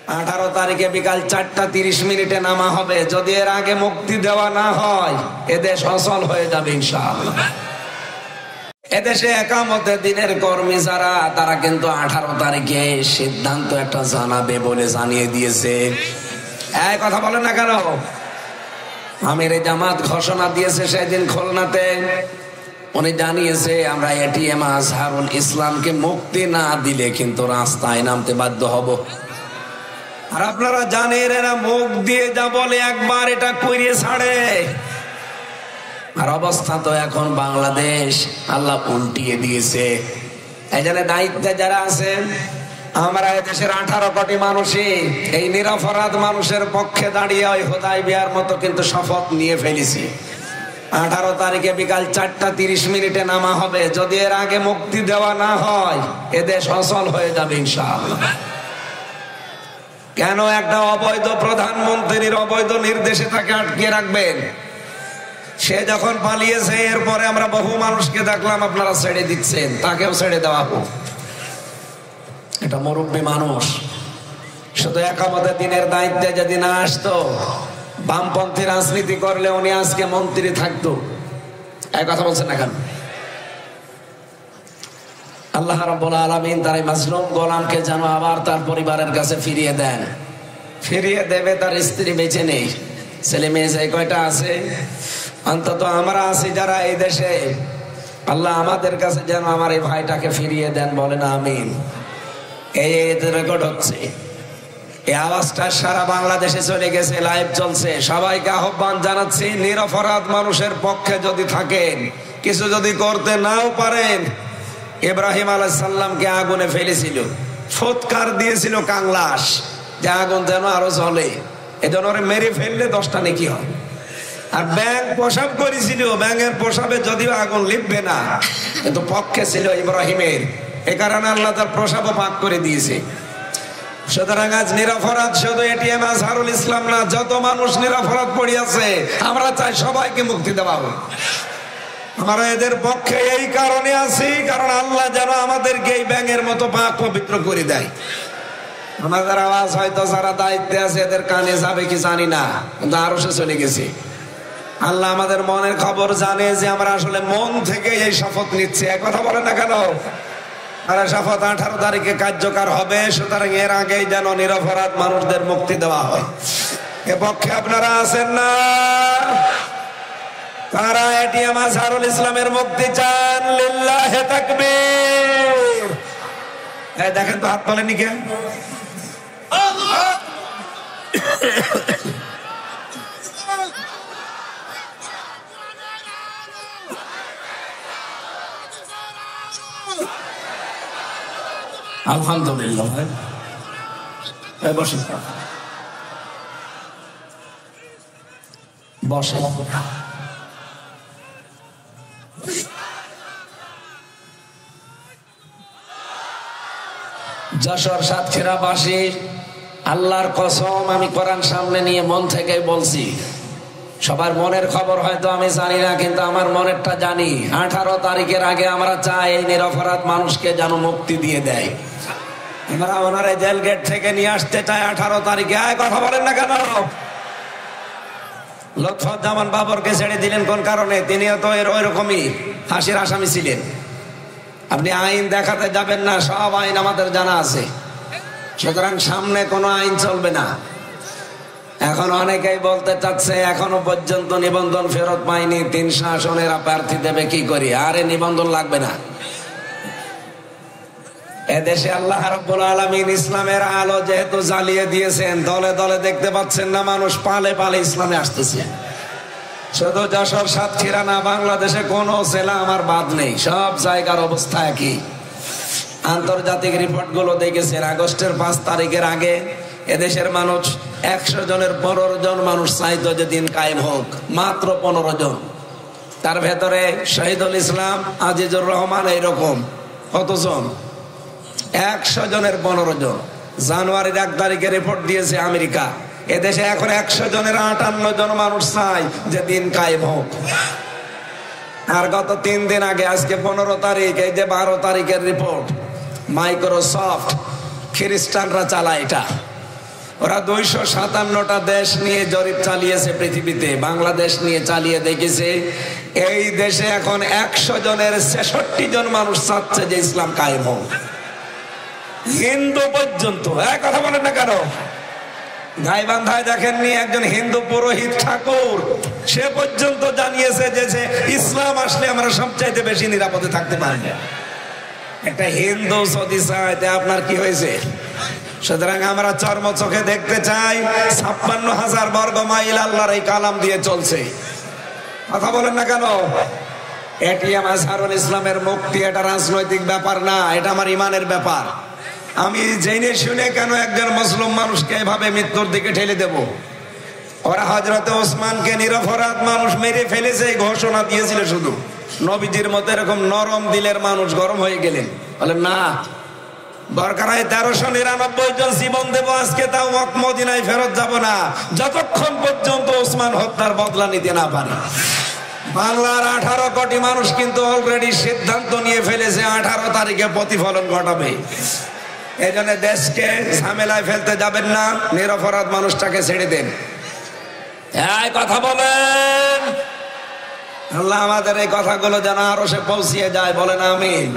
18 তারিখে বিকাল 4:30 নামা হবে। যদি এর আগে মুক্তি দেওয়া না হয় এদেশ অচল হয়ে যাবে ইনশাআল্লাহ। এদেশে একামতে দিনের কর্মী যারা, তারা কিন্তু 18 তারিখে সিদ্ধান্ত একটা জানাবে বলে জানিয়ে দিয়েছে। এই কথা বলেন না কেন? আমিরে জামাত ঘোষণা দিয়েছে সেদিন খুলনাতে। উনি জানিয়েছে আমরা এটিএম আজহারুল ইসলামকে মুক্তি না দিলে কিন্তু রাস্তায় নামতে বাধ্য হব। আর আপনারা জানেন এরা মুখ দিয়ে যা বলে একবার এটা করিয়ে ছাড়ে। আর অবস্থা তো এখন বাংলাদেশ আল্লাহ উল্টিয়ে দিয়েছে। এই জন্য দায়িত্বে যারা আছেন, আমরা এদেশের 18 কোটি মানুষই এই নিরপরাধ মানুষের পক্ষে দাঁড়িয়ে ওই হুদায়বিয়ার মতো কিন্তু শপথ নিয়ে ফেলেছি। 18 তারিখে বিকাল 4:30 নামা হবে। যদি এর আগে মুক্তি দেওয়া না হয় এদেশ অচল হয়ে যাবে ইনশাআল্লাহ। কেন একটা অবৈধ প্রধানমন্ত্রীর অবৈধ নির্দেশে তাকে আটকে রাখবেন? সে যখন পালিয়েছে এরপরে আমরা বহু মানুষকে দেখলাম আপনারা ছেড়ে দিচ্ছেন, তাকেও ছেড়ে দেওয়া হোক। এটা মুরব্বী মানুষ। শুধু একামতে দিনের দায়িত্বে যদি না আসতো, বামপন্থী রাজনীতি করলে উনি আজকে মন্ত্রী থাকতো। এই কথা বলছেন না কেন? আল্লাহ রাব্বুল আলামিন তার এই মাজলুম গোলামকে যেন আবার তার পরিবারের কাছে ফিরিয়ে দেন। ফিরিয়ে দেবে, তার স্ত্রী বেঁচে নেই, ছেলে মেয়ে যে কয়টা আছে, অন্তত আমরা আছি যারা এই দেশে, আল্লাহ আমাদের কাছে যেন আমার এই ভাইটাকে ফিরিয়ে দেন, বলেন আমিন। এই রেকর্ড হচ্ছে, এই আওয়াজটা সারা বাংলাদেশে চলে গেছে, লাইভ চলছে। সবাইকে আহ্বান জানাচ্ছি, নিরপরাধ মানুষের পক্ষে যদি থাকেন, কিছু যদি করতে নাও পারেন, ইব্রাহিম আলাইহিস সালামকে আগুনে ফেলেছিল, ফুৎকার দিয়েছিল কাংলাস যে আগুন যেন আরো জ্বলে, এজন্য ওরে মেরে ফেললে 10টা নেকি হয়। আর ব্যাঙ প্রসাব করেছিল, ব্যাঙের প্রসাবে যদিও আগুন লিখবে না, কিন্তু পক্ষে ছিল ইব্রাহিমের, এ কারণে আল্লাহ তার প্রসাবও পাক করে দিয়েছে। সুতরাং আজ নিরপরাধ শুধু এটিএম আজহারুল ইসলাম না, যত মানুষ নিরপরাধ পড়িয়াছে আমরা চাই সবাইকে মুক্তি দেওয়া হোক। আমরা এদের পক্ষে এই কারণে আছি, কারণ আল্লাহ যেন আমাদেরকে এই ব্যাঙের মতো পাক পবিত্র করে দেয়। আমাদের আওয়াজ হয়তো যারা দায়িত্বে আছে এদের কানে যাবে কি জানি না, কিন্তু আরো সে চলে গেছে। আল্লাহ আমাদের মনের খবর জানে যে আমরা আসলে মন থেকে এই শপথ নিচ্ছি। এক কথা বলেন না কেন? আর শপথ 18 তারিখে কার্যকর হবে। সুতরাং এর আগেই যেন নিরপরাধ মানুষদের মুক্তি দেওয়া হয়। এ পক্ষে আপনারা আছেন না? তারা এটিএম আজহারুল ইসলামের মুক্তি চান? লিল্লাহি তাকবীর। এই দেখেন তো, হাত তোলেননি কেন? আলহামদুলিল্লাহ। বসে বসে যশোর সাতক্ষীরাবাসী, আল্লাহর কসম আমি কোরআন সামনে নিয়ে মন থেকে বলছি, সবার মনের খবর হয়তো আমি জানি না, কিন্তু আমার মনেরটা জানি। 18 তারিখের আগে আমরা চাই এই নিরপরাধ মানুষকে যেন মুক্তি দিয়ে দেয়। আমরা ওনার জেল গেট থেকে নিয়ে আসতে চাই 18 তারিখে। কথা বলেন না কেন? লুৎফুজ্জামান বাবরকে ছেড়ে দিলেন কোন কারণে? তিনিও তো এর ওইরকমই ফাঁসির আসামি ছিলেন। আপনি আইন দেখাতে যাবেন না, সব আইন আমাদের জানা আছে। সুতরাং সামনে কোনো আইন চলবে না। এখন অনেকেই বলতে চাচ্ছে এখনো পর্যন্ত নিবন্ধন ফেরত পায়নি, 300 আসনের প্রার্থী দেবে, কি করি? আরে নিবন্ধন লাগবে না। এদেশে আল্লাহ রাব্বুল আলামিন ইসলামের আলো যেহেতু জ্বালিয়ে দিয়েছেন, দলে দলে দেখতে পাচ্ছেন না, মানুষ পালে পালে ইসলামে আসতেছে। শুধু যশোর সাতক্ষীরা না, বাংলাদেশে কোনো জেলা আমার বাদ নেই, সব জায়গার অবস্থা একই। আন্তর্জাতিক রিপোর্ট গুলো দেখেছেন, আগস্টের 5 তারিখের আগে এদেশের মানুষ 100 জনের 15 জন মানুষ চাইতো যে দিন কায়েম হোক, মাত্র 15 জন। তার ভেতরে শহীদুল ইসলাম, আজিজুর রহমান, এইরকম কতজন? 100 জনের 15 জন। জানুয়ারির 1 তারিখে রিপোর্ট দিয়েছে আমেরিকা, এদেশে এখন 100 জনের 58 জন মানুষ চাই যে দিন কায়েম হোক। আর গত 3 দিন আগে, আজকে 15 তারিখ, এই যে 12 তারিখের রিপোর্ট, মাইক্রোসফট খ্রিস্টানরা চালায় এটা। ওরা 257টা দেশ নিয়ে জরিপ চালিয়েছে পৃথিবীতে, বাংলাদেশ নিয়ে চালিয়ে দেখেছে এই দেশে এখন 100 জনের 66 জন মানুষ চাচ্ছে যে ইসলাম কায়েম হোক। হিন্দু পর্যন্ত, কথা বলেন না কেন? গাইবান্ধায় দেখেননি একজন হিন্দু পুরোহিত ঠাকুর, সে পর্যন্ত জানিয়েছে যে ইসলাম আসলে আমরা সবচাইতে বেশি নিরাপদে থাকতে পারবো। একটা হিন্দু যদি চায় আপনার কি হয়েছে? সুতরাং আমরা চর্ম চোখে দেখতে চাই 56,000 বর্গ মাইল আল্লাহর এই কালাম দিয়ে চলছে। কথা বলেন না কেন? এটি আমার আজহারুল ইসলামের মুক্তি, এটা রাজনৈতিক ব্যাপার না, এটা আমার ইমানের ব্যাপার। আমি জেনে শুনে কেন একজন মুসলিম মানুষকে এভাবে মৃত্যুর দিকে ঠেলে দেব? ওরা হযরত ওসমানকে নিরপরাধ মানুষ মেরে ফেলেছে এই ঘোষণা দিয়েছিল শুধু। নবীজির মতো এরকম নরম দিলের মানুষ গরম হয়ে গেলেন, বলেন না দরকার হয় 1399 জন জীবন দেব আজকে, তাও মদিনায় ফেরত যাব না যতক্ষণ পর্যন্ত ওসমান হত্যার বদলা নিতে না পারে। বাংলার 18 কোটি মানুষ কিন্তু অলরেডি সিদ্ধান্ত নিয়ে ফেলেছে 18 তারিখে প্রতিফলন ঘটাবে। এই জন্য দেশকে ঝামেলায় ফেলতে যাবেন না, নিরপরাধ মানুষটাকে ছেড়ে দেন। এই কথা বলেন, আল্লাহ আমাদের এই কথাগুলো যেন আরো সে পৌঁছিয়ে যায়, বলেন আমিন।